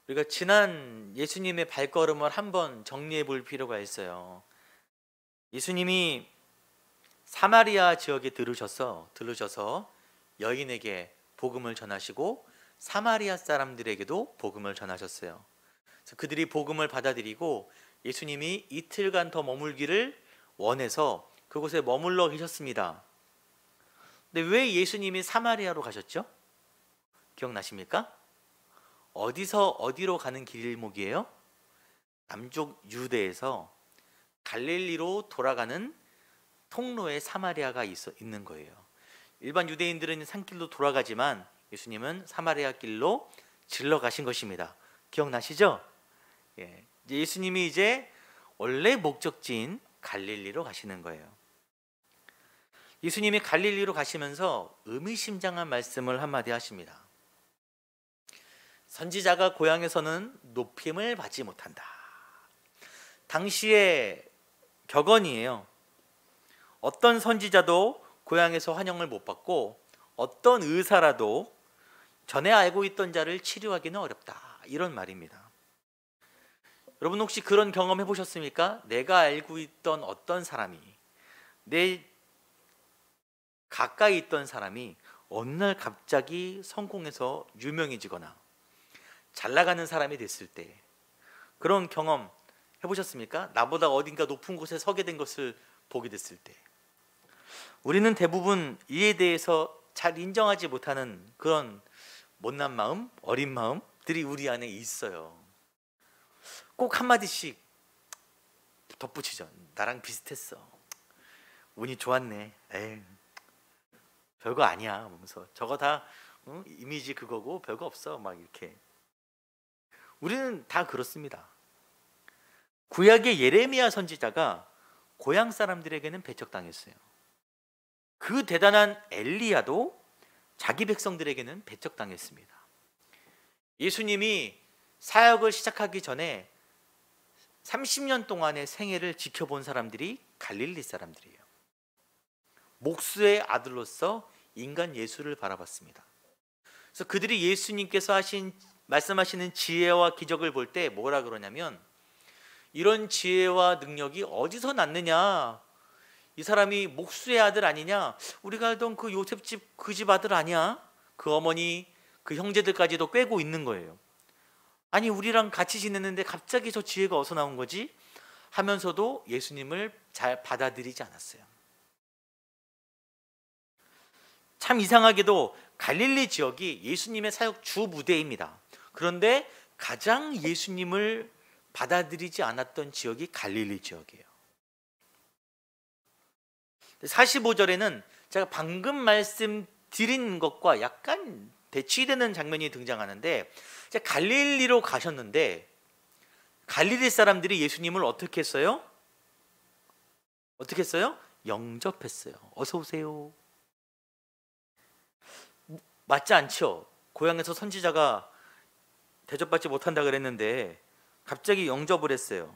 우리가 지난 예수님의 발걸음을 한번 정리해 볼 필요가 있어요. 예수님이 사마리아 지역에 들으셔서 여인에게 복음을 전하시고 사마리아 사람들에게도 복음을 전하셨어요. 그래서 그들이 복음을 받아들이고 예수님이 이틀간 더 머물기를 원해서 그곳에 머물러 계셨습니다. 근데 왜 예수님이 사마리아로 가셨죠? 기억나십니까? 어디서 어디로 가는 길목이에요? 남쪽 유대에서 갈릴리로 돌아가는 통로에 사마리아가 있는 거예요. 일반 유대인들은 산길로 돌아가지만 예수님은 사마리아 길로 질러 가신 것입니다. 기억나시죠? 예. 예수님이 이제 원래 목적지인 갈릴리로 가시는 거예요. 예수님이 갈릴리로 가시면서 의미심장한 말씀을 한마디 하십니다. 선지자가 고향에서는 높임을 받지 못한다. 당시의 격언이에요. 어떤 선지자도 고향에서 환영을 못 받고 어떤 의사라도 전에 알고 있던 자를 치료하기는 어렵다. 이런 말입니다. 여러분 혹시 그런 경험 해보셨습니까? 내가 알고 있던 어떤 사람이, 내 가까이 있던 사람이 어느 날 갑자기 성공해서 유명해지거나 잘 나가는 사람이 됐을 때, 그런 경험 해보셨습니까? 나보다 어딘가 높은 곳에 서게 된 것을 보게 됐을 때 우리는 대부분 이에 대해서 잘 인정하지 못하는 그런 못난 마음, 어린 마음들이 우리 안에 있어요. 꼭 한마디씩 덧붙이죠. 나랑 비슷했어. 운이 좋았네. 에이, 별거 아니야. 하면서 저거 다 이미지 그거고 별거 없어. 막 이렇게. 우리는 다 그렇습니다. 구약의 예레미야 선지자가 고향 사람들에게는 배척당했어요. 그 대단한 엘리야도 자기 백성들에게는 배척당했습니다. 예수님이 사역을 시작하기 전에 30년 동안의 생애를 지켜본 사람들이 갈릴리 사람들이에요. 목수의 아들로서 인간 예수를 바라봤습니다. 그래서 그들이 예수님께서 말씀하시는 지혜와 기적을 볼 때 뭐라 그러냐면, 이런 지혜와 능력이 어디서 났느냐? 이 사람이 목수의 아들 아니냐? 우리가 알던 그 요셉집 그 집 아들 아니야? 그 어머니, 그 형제들까지도 꿰고 있는 거예요. 아니 우리랑 같이 지냈는데 갑자기 저 지혜가 어디서 나온 거지? 하면서도 예수님을 잘 받아들이지 않았어요. 참 이상하게도 갈릴리 지역이 예수님의 사역 주 무대입니다. 그런데 가장 예수님을 받아들이지 않았던 지역이 갈릴리 지역이에요. 45절에는 제가 방금 말씀드린 것과 약간 대치되는 장면이 등장하는데, 갈릴리로 가셨는데 갈릴리 사람들이 예수님을 어떻게 했어요? 어떻게 했어요? 영접했어요. 어서 오세요. 맞지 않죠? 고향에서 선지자가 대접받지 못한다 그랬는데 갑자기 영접을 했어요.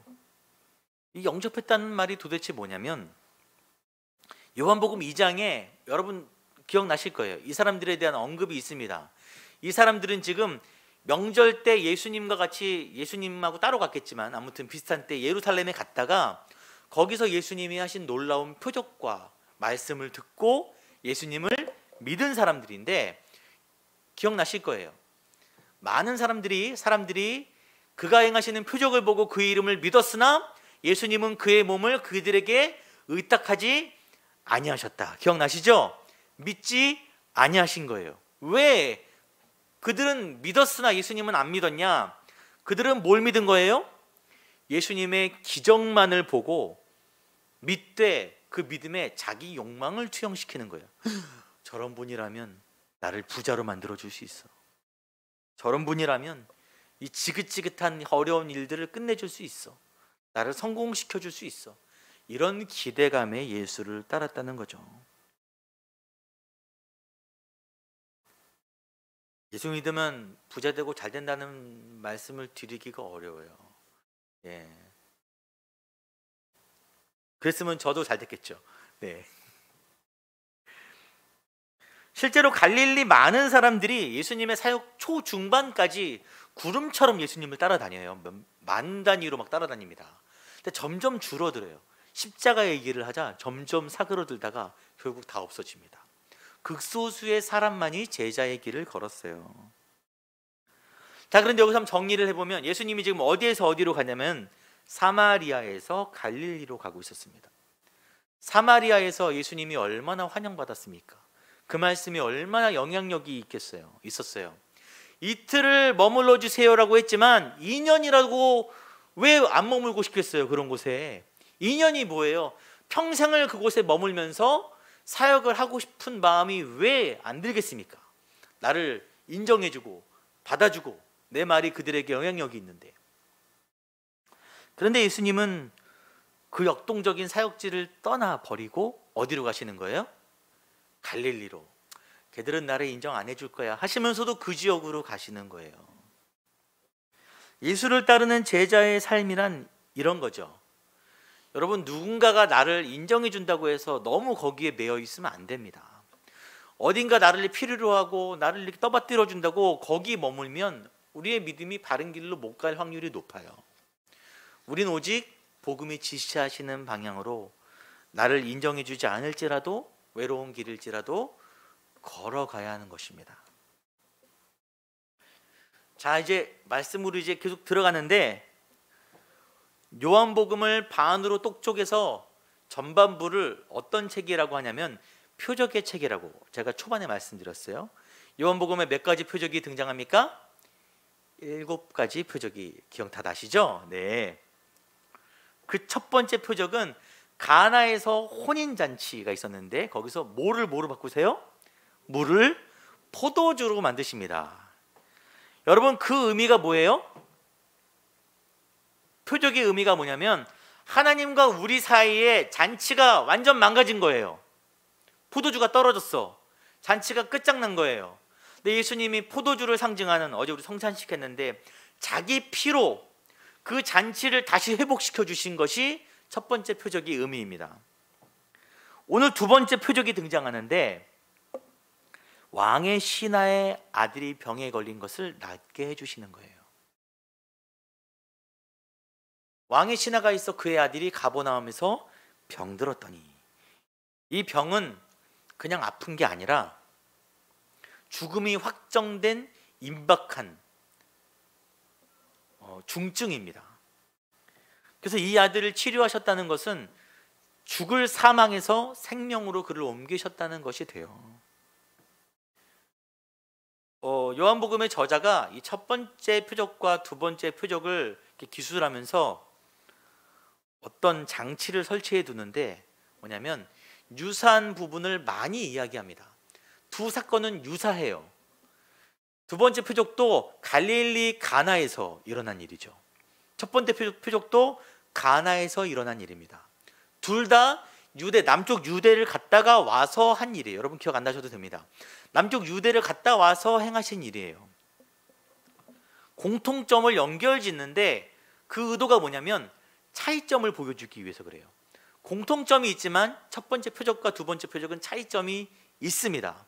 이 영접했다는 말이 도대체 뭐냐면, 요한복음 2장에 여러분 기억나실 거예요. 이 사람들에 대한 언급이 있습니다. 이 사람들은 지금 명절 때 예수님과 같이, 예수님하고 따로 갔겠지만 아무튼 비슷한 때 예루살렘에 갔다가 거기서 예수님이 하신 놀라운 표적과 말씀을 듣고 예수님을 믿은 사람들인데, 기억나실 거예요. 많은 사람들이 그가 행하시는 표적을 보고 그의 이름을 믿었으나 예수님은 그의 몸을 그들에게 의탁하지 아니하셨다. 기억나시죠? 믿지 아니하신 거예요. 왜 그들은 믿었으나 예수님은 안 믿었냐? 그들은 뭘 믿은 거예요? 예수님의 기적만을 보고 믿되 그 믿음에 자기 욕망을 투영시키는 거예요. 저런 분이라면 나를 부자로 만들어 줄 수 있어. 저런 분이라면 이 지긋지긋한 어려운 일들을 끝내줄 수 있어. 나를 성공시켜 줄 수 있어. 이런 기대감에 예수를 따랐다는 거죠. 예수 믿으면 부자 되고 잘 된다는 말씀을 드리기가 어려워요. 예. 그랬으면 저도 잘 됐겠죠. 네. 실제로 갈릴리 많은 사람들이 예수님의 사역 초중반까지 구름처럼 예수님을 따라다녀요. 만 단위로 막 따라다닙니다. 근데 점점 줄어들어요. 십자가 얘기를 하자 점점 사그러들다가 결국 다 없어집니다. 극소수의 사람만이 제자의 길을 걸었어요. 자, 그런데 여기서 한번 정리를 해보면 예수님이 지금 어디에서 어디로 가냐면 사마리아에서 갈릴리로 가고 있었습니다. 사마리아에서 예수님이 얼마나 환영받았습니까? 그 말씀이 얼마나 영향력이 있었어요. 이틀을 머물러 주세요라고 했지만 2년이라고 왜 안 머물고 싶겠어요? 그런 곳에 2년이 뭐예요? 평생을 그곳에 머물면서 사역을 하고 싶은 마음이 왜 안 들겠습니까? 나를 인정해주고 받아주고 내 말이 그들에게 영향력이 있는데. 그런데 예수님은 그 역동적인 사역지를 떠나버리고 어디로 가시는 거예요? 갈릴리로. 걔들은 나를 인정 안 해줄 거야 하시면서도 그 지역으로 가시는 거예요. 예수를 따르는 제자의 삶이란 이런 거죠. 여러분, 누군가가 나를 인정해 준다고 해서 너무 거기에 매여 있으면 안 됩니다. 어딘가 나를 필요로 하고 나를 이렇게 떠받들어 준다고 거기 머물면 우리의 믿음이 바른 길로 못 갈 확률이 높아요. 우린 오직 복음이 지시하시는 방향으로 나를 인정해 주지 않을지라도 외로운 길일지라도 걸어가야 하는 것입니다. 자, 이제 말씀으로 이제 계속 들어가는데, 요한복음을 반으로 똑똑해서 전반부를 어떤 책이라고 하냐면 표적의 책이라고 제가 초반에 말씀드렸어요. 요한복음에 몇 가지 표적이 등장합니까? 7가지 표적이 기억 다 나시죠? 네. 그 첫 번째 표적은 가나에서 혼인잔치가 있었는데 거기서 뭐를 바꾸세요? 물을 포도주로 만드십니다. 여러분, 그 의미가 뭐예요? 표적의 의미가 뭐냐면 하나님과 우리 사이에 잔치가 완전 망가진 거예요. 포도주가 떨어졌어. 잔치가 끝장난 거예요. 근데 예수님이 포도주를 상징하는, 어제 우리 성찬식 했는데 자기 피로 그 잔치를 다시 회복시켜 주신 것이 첫 번째 표적의 의미입니다. 오늘 두 번째 표적이 등장하는데 왕의 신하의 아들이 병에 걸린 것을 낫게 해주시는 거예요. 왕의 신하가 있어 그의 아들이 가버나움에서 병들었더니, 이 병은 그냥 아픈 게 아니라 죽음이 확정된 임박한 중증입니다. 그래서 이 아들을 치료하셨다는 것은 죽을 사망에서 생명으로 그를 옮기셨다는 것이 돼요. 요한복음의 저자가 이 첫 번째 표적과 두 번째 표적을 이렇게 기술하면서 어떤 장치를 설치해 두는데 뭐냐면 유사한 부분을 많이 이야기합니다. 두 사건은 유사해요. 두 번째 표적도 갈릴리 가나에서 일어난 일이죠. 첫 번째 표적도 가나에서 일어난 일입니다. 둘 다 남쪽 유대를 갔다가 와서 한 일이에요. 여러분 기억 안 나셔도 됩니다. 남쪽 유대를 갔다 와서 행하신 일이에요. 공통점을 연결짓는데 그 의도가 뭐냐면 차이점을 보여주기 위해서 그래요. 공통점이 있지만 첫 번째 표적과 두 번째 표적은 차이점이 있습니다.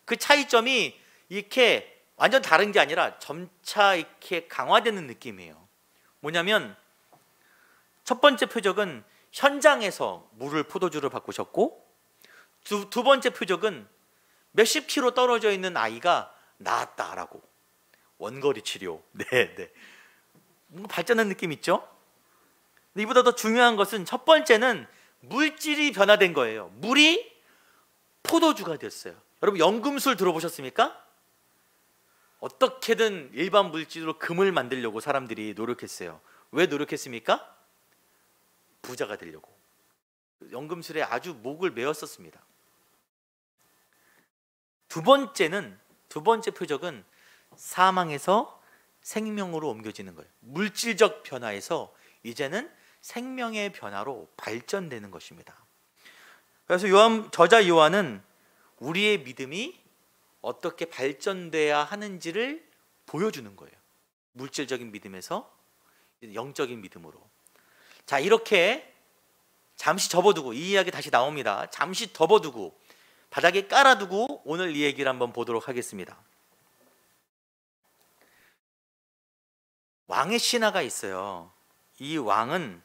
그 차이점이 이렇게 완전 다른 게 아니라 점차 이렇게 강화되는 느낌이에요. 뭐냐면 첫 번째 표적은 현장에서 물을 포도주로 바꾸셨고, 두 번째 표적은 몇십 킬로 떨어져 있는 아이가 나았다라고. 원거리 치료. 네. 뭔가 발전한 느낌 있죠? 근데 이보다 더 중요한 것은 첫 번째는 물질이 변화된 거예요. 물이 포도주가 됐어요. 여러분, 연금술 들어보셨습니까? 어떻게든 일반 물질로 금을 만들려고 사람들이 노력했어요. 왜 노력했습니까? 부자가 되려고. 연금술에 아주 목을 메었었습니다. 두 번째 표적은 사망에서 생명으로 옮겨지는 거예요. 물질적 변화에서 이제는 생명의 변화로 발전되는 것입니다. 그래서 저자 요한은 우리의 믿음이 어떻게 발전돼야 하는지를 보여주는 거예요. 물질적인 믿음에서 영적인 믿음으로. 자, 이렇게 잠시 접어두고, 이 이야기 다시 나옵니다. 잠시 접어두고 바닥에 깔아두고 오늘 이 얘기를 한번 보도록 하겠습니다. 왕의 신하가 있어요. 이 왕은,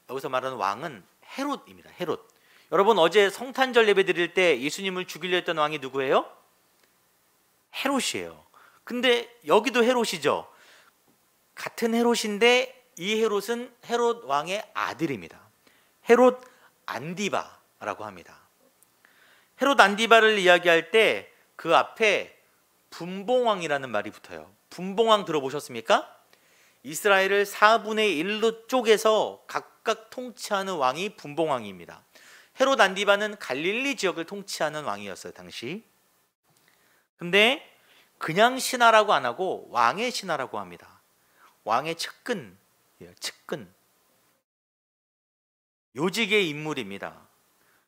여기서 말하는 왕은 헤롯입니다. 헤롯. 여러분, 어제 성탄절 예배 드릴 때 예수님을 죽이려 했던 왕이 누구예요? 헤롯이에요. 근데 여기도 헤롯이죠. 같은 헤롯인데 이 헤롯은 헤롯 왕의 아들입니다. 헤롯 안디바라고 합니다. 헤롯 안디바를 이야기할 때 그 앞에 분봉왕이라는 말이 붙어요. 분봉왕 들어보셨습니까? 이스라엘을 4분의 1로 쪼개서 각각 통치하는 왕이 분봉왕입니다. 헤롯 안디바는 갈릴리 지역을 통치하는 왕이었어요, 당시. 근데 그냥 신하라고 안 하고 왕의 신하라고 합니다. 왕의 측근이에요, 측근. 요직의 인물입니다.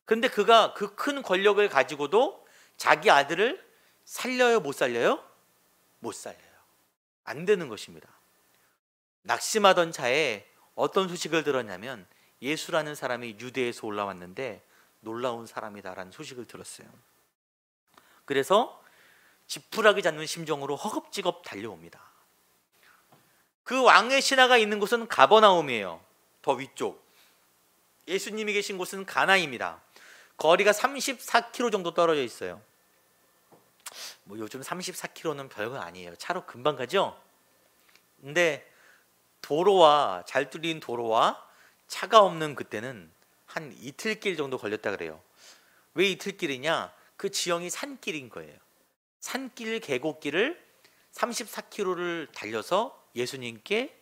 그런데 그가 그 큰 권력을 가지고도 자기 아들을 살려요, 못 살려요? 못 살려요. 안 되는 것입니다. 낙심하던 차에 어떤 소식을 들었냐면 예수라는 사람이 유대에서 올라왔는데 놀라운 사람이다라는 소식을 들었어요. 그래서 지푸라기 잡는 심정으로 허겁지겁 달려옵니다. 그 왕의 신하가 있는 곳은 가버나움이에요. 더 위쪽. 예수님이 계신 곳은 가나입니다. 거리가 34km 정도 떨어져 있어요. 뭐 요즘 34km는 별거 아니에요. 차로 금방 가죠? 근데 잘 뚫린 도로와 차가 없는 그때는 한 이틀길 정도 걸렸다 그래요. 왜 이틀길이냐? 그 지형이 산길인 거예요. 산길 계곡길을 34km를 달려서 예수님께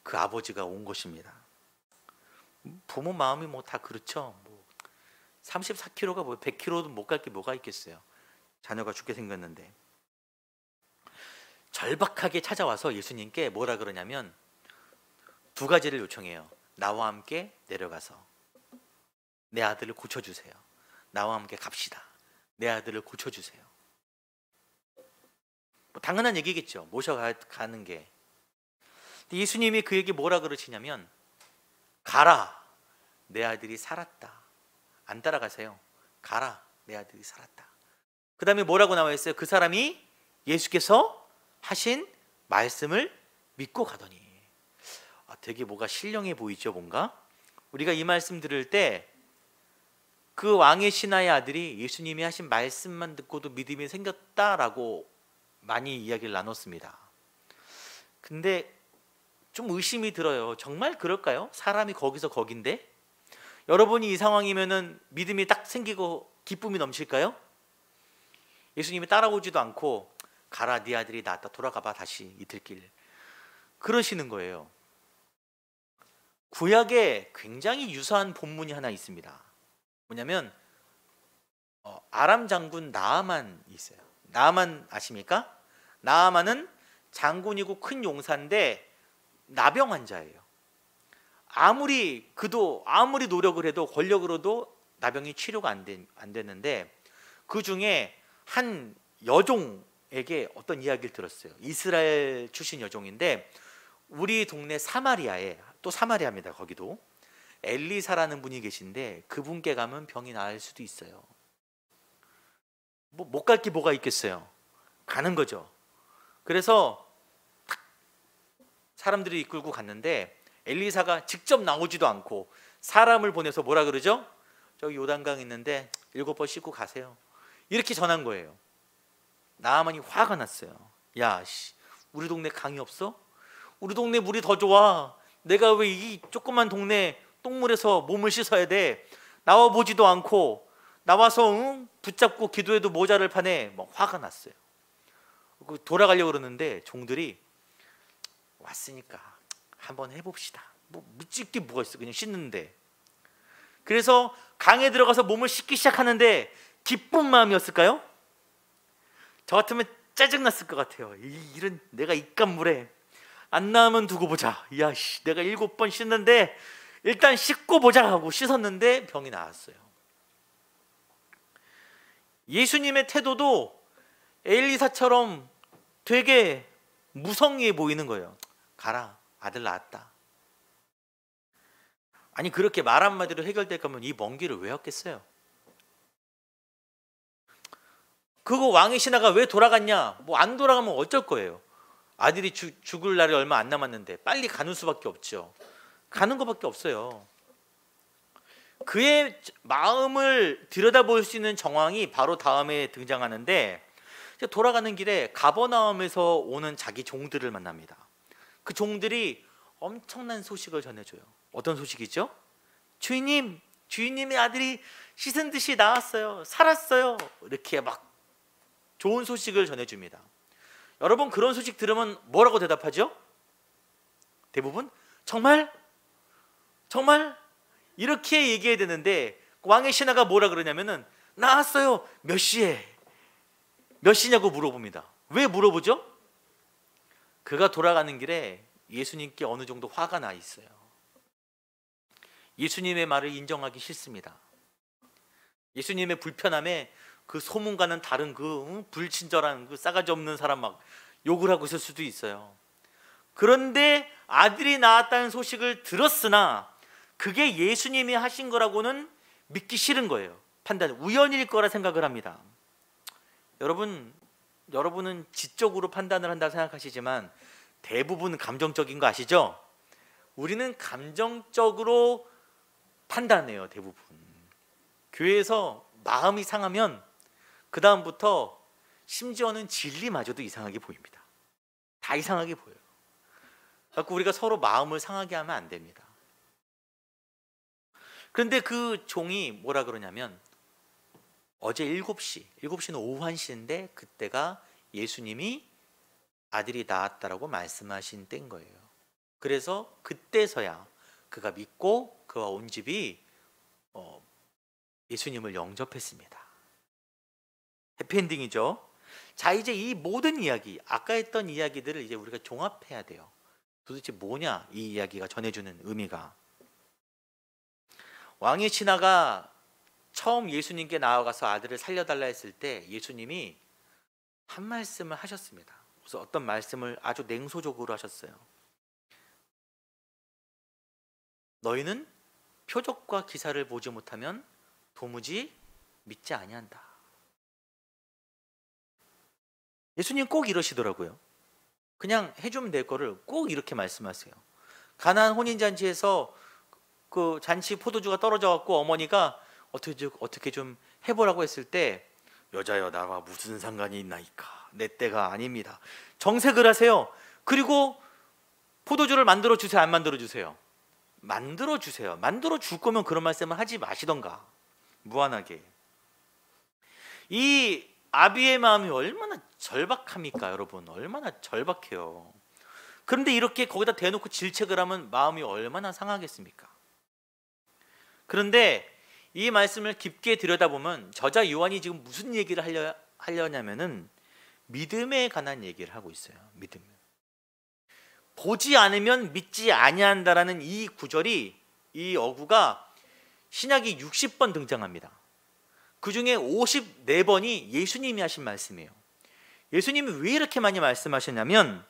그 아버지가 온 것입니다. 부모 마음이 뭐 다 그렇죠. 34km가 뭐 100km도 못 갈 게 뭐가 있겠어요. 자녀가 죽게 생겼는데. 절박하게 찾아와서 예수님께 뭐라 그러냐면 두 가지를 요청해요. 나와 함께 내려가서 내 아들을 고쳐주세요. 나와 함께 갑시다. 내 아들을 고쳐주세요. 뭐 당연한 얘기겠죠. 모셔가는 게. 예수님이 그에게 뭐라 그러시냐면 가라, 내 아들이 살았다. 안 따라가세요. 가라, 내 아들이 살았다. 그 다음에 뭐라고 나와 있어요? 그 사람이 예수께서 하신 말씀을 믿고 가더니. 되게 뭐가 신령해 보이죠, 뭔가? 우리가 이 말씀 들을 때 그 왕의 신하의 아들이 예수님이 하신 말씀만 듣고도 믿음이 생겼다라고 많이 이야기를 나눴습니다. 근데 좀 의심이 들어요. 정말 그럴까요? 사람이 거기서 거긴데? 여러분이 이 상황이면은 믿음이 딱 생기고 기쁨이 넘칠까요? 예수님이 따라오지도 않고 가라, 네 아들이 나았다, 돌아가봐 다시 이틀길, 그러시는 거예요. 구약에 굉장히 유사한 본문이 하나 있습니다. 뭐냐면 아람 장군 나아만이 있어요. 나아만 아십니까? 나아만은 장군이고 큰 용사인데 나병 환자예요. 아무리 노력을 해도 권력으로도 나병이 치료가 안 되는데 그 중에 한 여종에게 어떤 이야기를 들었어요. 이스라엘 출신 여종인데 우리 동네 사마리아에 또 사마리아입니다. 거기도 엘리사라는 분이 계신데 그분께 가면 병이 나을 수도 있어요. 뭐 못 갈 게 뭐가 있겠어요. 가는 거죠. 그래서 사람들이 이끌고 갔는데 엘리사가 직접 나오지도 않고 사람을 보내서 뭐라 그러죠? 저기 요단강 있는데 7번 씻고 가세요. 이렇게 전한 거예요. 나아만이 화가 났어요. 야, 우리 동네 강이 없어? 우리 동네 물이 더 좋아. 내가 왜 이 조그만 동네 똥물에서 몸을 씻어야 돼? 나와 보지도 않고 나와서 붙잡고 기도해도 모자를 파네. 막 화가 났어요. 돌아가려고 그러는데 종들이 왔으니까 한번 해봅시다. 뭐 미칠 게 뭐가 있어, 그냥 씻는데. 그래서 강에 들어가서 몸을 씻기 시작하는데 기쁜 마음이었을까요? 저 같으면 짜증났을 것 같아요. 이런 내가 이깟 물에 안 나오면 두고 보자. 야, 내가 7번 씻는데 일단 씻고 보자 하고 씻었는데 병이 나았어요. 예수님의 태도도 엘리사처럼 되게 무성의해 보이는 거예요. 가라, 아들 낳았다. 아니, 그렇게 말 한마디로 해결될 거면 이 먼 길을 왜 왔겠어요? 그거 왕의 신하가 왜 돌아갔냐? 뭐 안 돌아가면 어쩔 거예요? 아들이 죽을 날이 얼마 안 남았는데 빨리 가는 수밖에 없죠. 가는 것밖에 없어요. 그의 마음을 들여다볼 수 있는 정황이 바로 다음에 등장하는데, 돌아가는 길에 가버나움에서 오는 자기 종들을 만납니다. 그 종들이 엄청난 소식을 전해줘요. 어떤 소식이죠? 주인님, 주인님의 아들이 씻은 듯이 나았어요. 살았어요. 이렇게 막 좋은 소식을 전해줍니다. 여러분, 그런 소식 들으면 뭐라고 대답하죠? 대부분 정말? 정말? 이렇게 얘기해야 되는데 왕의 신하가 뭐라 그러냐면은 나았어요. 몇 시에? 몇 시냐고 물어봅니다. 왜 물어보죠? 그가 돌아가는 길에 예수님께 어느 정도 화가 나 있어요. 예수님의 말을 인정하기 싫습니다. 예수님의 불편함에 그 소문과는 다른 그 불친절한 그 싸가지 없는 사람 막 욕을 하고 있을 수도 있어요. 그런데 아들이 낳았다는 소식을 들었으나 그게 예수님이 하신 거라고는 믿기 싫은 거예요. 판단, 우연일 거라 생각을 합니다. 여러분은 지적으로 판단을 한다고 생각하시지만 대부분 감정적인 거 아시죠? 우리는 감정적으로 판단해요, 대부분. 교회에서 마음이 상하면 그 다음부터 심지어는 진리마저도 이상하게 보입니다. 다 이상하게 보여요. 그래서 우리가 서로 마음을 상하게 하면 안 됩니다. 그런데 그 종이 뭐라 그러냐면 어제 7시는 오후 1시인데 그때가 예수님이 아들이 낳았다라고 말씀하신 때인 거예요. 그래서 그때서야 그가 믿고 그와 온 집이 예수님을 영접했습니다. 해피엔딩이죠. 자, 이제 이 모든 이야기, 아까 했던 이야기들을 이제 우리가 종합해야 돼요. 도대체 뭐냐, 이 이야기가 전해주는 의미가. 왕의 신하가 처음 예수님께 나아가서 아들을 살려달라 했을 때 예수님이 한 말씀을 하셨습니다. 그래서 어떤 말씀을 아주 냉소적으로 하셨어요. 너희는 표적과 기사를 보지 못하면 도무지 믿지 아니한다. 예수님 꼭 이러시더라고요. 그냥 해주면 될 거를 꼭 이렇게 말씀하세요. 가나안 혼인잔치에서 그 잔치 포도주가 떨어져 갖고 어머니가 어떻게 좀 해보라고 했을 때 여자여 나와 무슨 상관이 있나이까, 내 때가 아닙니다. 정색을 하세요. 그리고 포도주를 만들어 주세요, 안 만들어 주세요? 만들어 주세요. 만들어 줄 거면 그런 말씀을 하지 마시던가. 무한하게. 이 아비의 마음이 얼마나 절박합니까, 여러분? 얼마나 절박해요. 그런데 이렇게 거기다 대놓고 질책을 하면 마음이 얼마나 상하겠습니까? 그런데 이 말씀을 깊게 들여다보면 저자 요한이 지금 무슨 얘기를 하려냐면은 믿음에 관한 얘기를 하고 있어요. 믿음. 보지 않으면 믿지 아니한다라는 이 구절이, 이 어구가 신약이 60번 등장합니다. 그 중에 54번이 예수님이 하신 말씀이에요. 예수님이 왜 이렇게 많이 말씀하셨냐면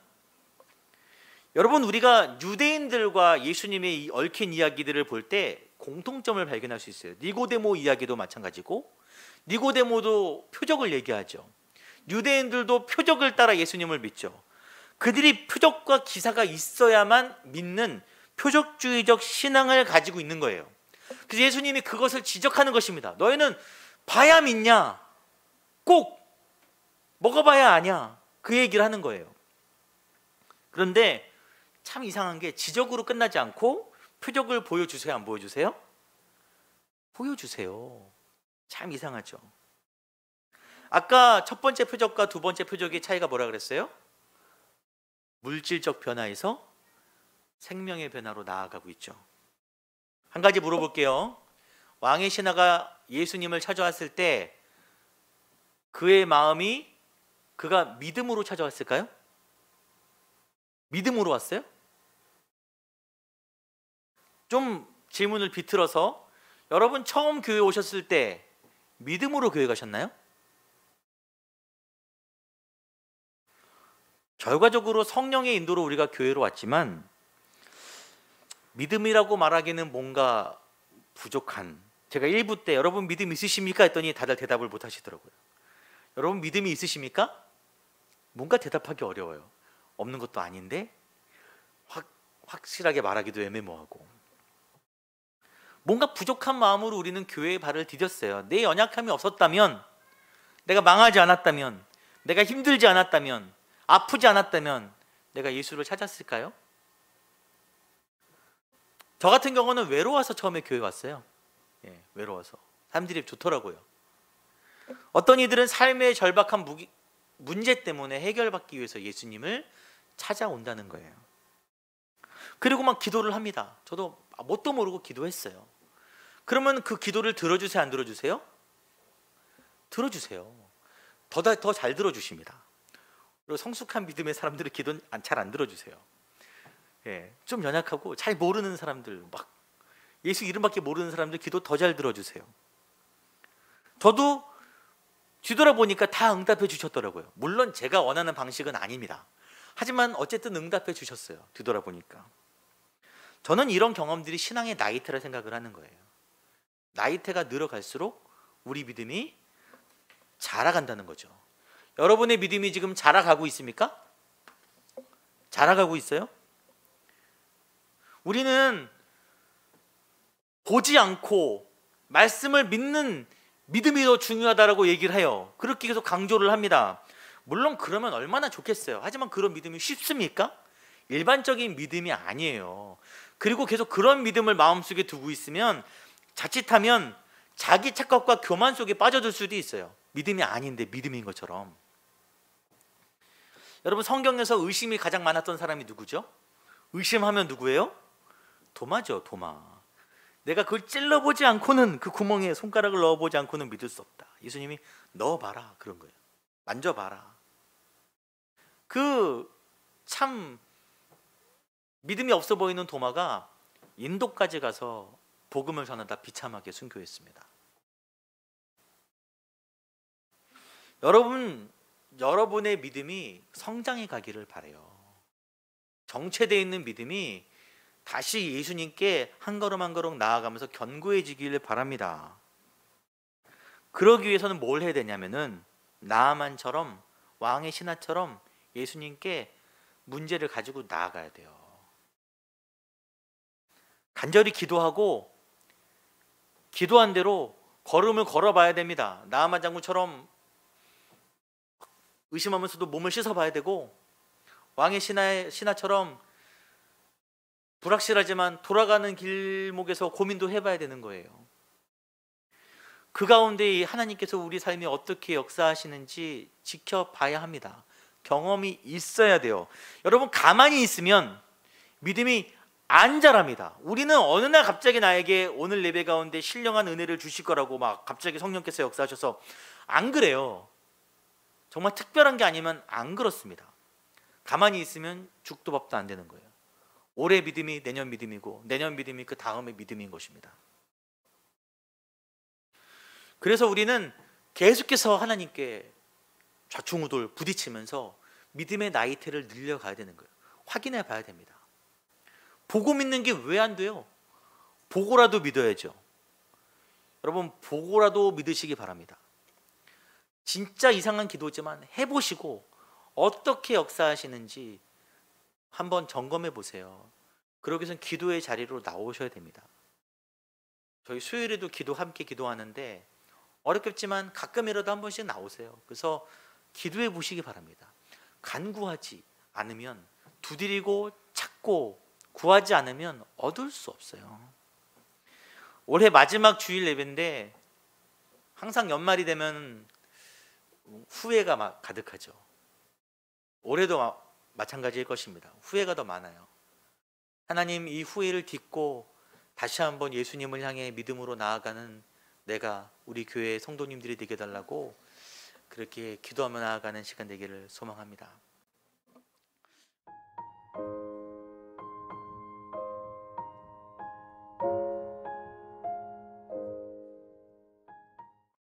여러분, 우리가 유대인들과 예수님의 이 얽힌 이야기들을 볼 때 공통점을 발견할 수 있어요. 니고데모 이야기도 마찬가지고, 니고데모도 표적을 얘기하죠. 유대인들도 표적을 따라 예수님을 믿죠. 그들이 표적과 기사가 있어야만 믿는 표적주의적 신앙을 가지고 있는 거예요. 그래서 예수님이 그것을 지적하는 것입니다. 너희는 봐야 믿냐? 꼭 먹어봐야 아냐? 그 얘기를 하는 거예요. 그런데 참 이상한 게 지적으로 끝나지 않고 표적을 보여주세요, 안 보여주세요? 보여주세요. 참 이상하죠. 아까 첫 번째 표적과 두 번째 표적의 차이가 뭐라 그랬어요? 물질적 변화에서 생명의 변화로 나아가고 있죠. 한 가지 물어볼게요. 왕의 신하가 예수님을 찾아왔을 때 그의 마음이 그가 믿음으로 찾아왔을까요? 믿음으로 왔어요? 좀 질문을 비틀어서, 여러분 처음 교회 오셨을 때 믿음으로 교회 가셨나요? 결과적으로 성령의 인도로 우리가 교회로 왔지만 믿음이라고 말하기는 뭔가 부족한, 제가 1부 때 여러분 믿음 있으십니까? 했더니 다들 대답을 못 하시더라고요. 여러분 믿음이 있으십니까? 뭔가 대답하기 어려워요. 없는 것도 아닌데 확실하게 말하기도 애매모호하고, 뭔가 부족한 마음으로 우리는 교회에 발을 디뎠어요. 내 연약함이 없었다면, 내가 망하지 않았다면, 내가 힘들지 않았다면, 아프지 않았다면 내가 예수를 찾았을까요? 저 같은 경우는 외로워서 처음에 교회 왔어요. 외로워서. 사람들이 좋더라고요. 어떤 이들은 삶의 절박한 문제 때문에 해결받기 위해서 예수님을 찾아온다는 거예요. 그리고 막 기도를 합니다. 저도 뭣도 모르고 기도했어요. 그러면 그 기도를 들어주세요, 안 들어주세요? 들어주세요. 더 잘 들어주십니다. 그리고 성숙한 믿음의 사람들은 기도는 잘 안 들어주세요. 좀 연약하고 잘 모르는 사람들, 막 예수 이름밖에 모르는 사람들 기도 더 잘 들어주세요. 저도 뒤돌아보니까 다 응답해 주셨더라고요. 물론 제가 원하는 방식은 아닙니다. 하지만 어쨌든 응답해 주셨어요. 뒤돌아보니까. 저는 이런 경험들이 신앙의 나이테라 생각을 하는 거예요. 나이테가 늘어갈수록 우리 믿음이 자라간다는 거죠. 여러분의 믿음이 지금 자라가고 있습니까? 자라가고 있어요? 우리는 보지 않고 말씀을 믿는 믿음이 더 중요하다라고 얘기를 해요. 그렇게 계속 강조를 합니다. 물론 그러면 얼마나 좋겠어요. 하지만 그런 믿음이 쉽습니까? 일반적인 믿음이 아니에요. 그리고 계속 그런 믿음을 마음속에 두고 있으면 자칫하면 자기 착각과 교만 속에 빠져들 수도 있어요. 믿음이 아닌데 믿음인 것처럼. 여러분, 성경에서 의심이 가장 많았던 사람이 누구죠? 의심하면 누구예요? 도마죠, 도마. 내가 그걸 찔러보지 않고는, 그 구멍에 손가락을 넣어보지 않고는 믿을 수 없다. 예수님이 넣어봐라 그런 거예요. 만져봐라. 그 참 믿음이 없어 보이는 도마가 인도까지 가서 복음을 전하다 비참하게 순교했습니다. 여러분의 믿음이 성장해 가기를 바라요. 정체되어 있는 믿음이 다시 예수님께 한 걸음 한 걸음 나아가면서 견고해지기를 바랍니다. 그러기 위해서는 뭘 해야 되냐면은 나아만처럼, 왕의 신하처럼 예수님께 문제를 가지고 나아가야 돼요. 간절히 기도하고 기도한 대로 걸음을 걸어봐야 됩니다. 나아만 장군처럼 의심하면서도 몸을 씻어봐야 되고, 왕의 신하처럼 불확실하지만 돌아가는 길목에서 고민도 해봐야 되는 거예요. 그 가운데 하나님께서 우리 삶에 어떻게 역사하시는지 지켜봐야 합니다. 경험이 있어야 돼요. 여러분, 가만히 있으면 믿음이 안 자랍니다. 우리는 어느 날 갑자기 나에게 오늘 예배 가운데 신령한 은혜를 주실 거라고 막 갑자기 성령께서 역사하셔서, 안 그래요. 정말 특별한 게 아니면 안 그렇습니다. 가만히 있으면 죽도 밥도 안 되는 거예요. 올해 믿음이 내년 믿음이고, 내년 믿음이 그 다음의 믿음인 것입니다. 그래서 우리는 계속해서 하나님께 좌충우돌 부딪히면서 믿음의 나이테를 늘려가야 되는 거예요. 확인해 봐야 됩니다. 보고 믿는 게 왜 안 돼요? 보고라도 믿어야죠. 여러분, 보고라도 믿으시기 바랍니다. 진짜 이상한 기도지만 해보시고 어떻게 역사하시는지 한번 점검해 보세요. 그러기 위해서는 기도의 자리로 나오셔야 됩니다. 저희 수요일에도 함께 기도하는데 어렵겠지만 가끔이라도 한 번씩 나오세요. 그래서 기도해 보시기 바랍니다. 간구하지 않으면, 두드리고 찾고 구하지 않으면 얻을 수 없어요. 올해 마지막 주일 예배인데 항상 연말이 되면 후회가 가득하죠. 올해도 마찬가지일 것입니다. 후회가 더 많아요. 하나님, 이 후회를 딛고 다시 한번 예수님을 향해 믿음으로 나아가는 내가, 우리 교회 성도님들이 되게 해달라고 그렇게 기도하며 나아가는 시간 되기를 소망합니다.